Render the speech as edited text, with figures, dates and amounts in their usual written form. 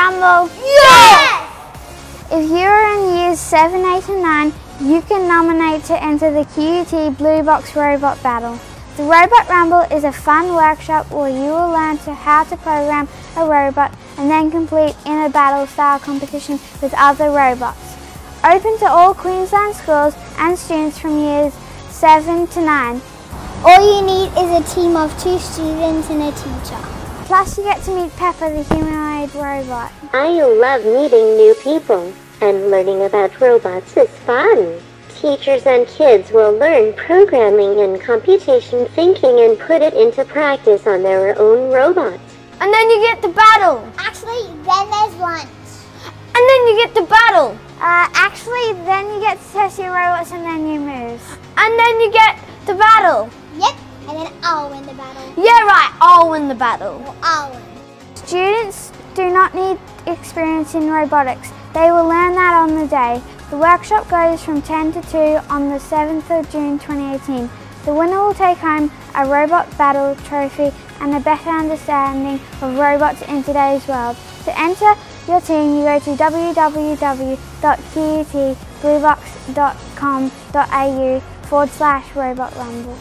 Rumble? Yes! If you are in years 7, 8 and 9, you can nominate to enter the QUT Bluebox Robot Battle. The Robot Rumble is a fun workshop where you will learn how to program a robot and then compete in a battle-style competition with other robots. Open to all Queensland schools and students from years 7 to 9. All you need is a team of 2 students and a teacher. Plus you get to meet Pepper, the humanoid robot. I love meeting new people, and learning about robots is fun. Teachers and kids will learn programming and computation thinking and put it into practice on their own robots. And then you get to battle. Actually, then there's lunch. And then you get to battle. Then you get to test your robots and then you move. And then you get to battle. Yep, and then I'll win the battle. Yeah, right, I'll win the battle. Well, I'll win. Students do not need experience in robotics. They will learn that on the day. The workshop goes from 10 to 2 on the 7th of June 2018. The winner will take home a robot battle trophy and a better understanding of robots in today's world. To enter your team, you go to www.qutbluebox.com.au/robotrumble.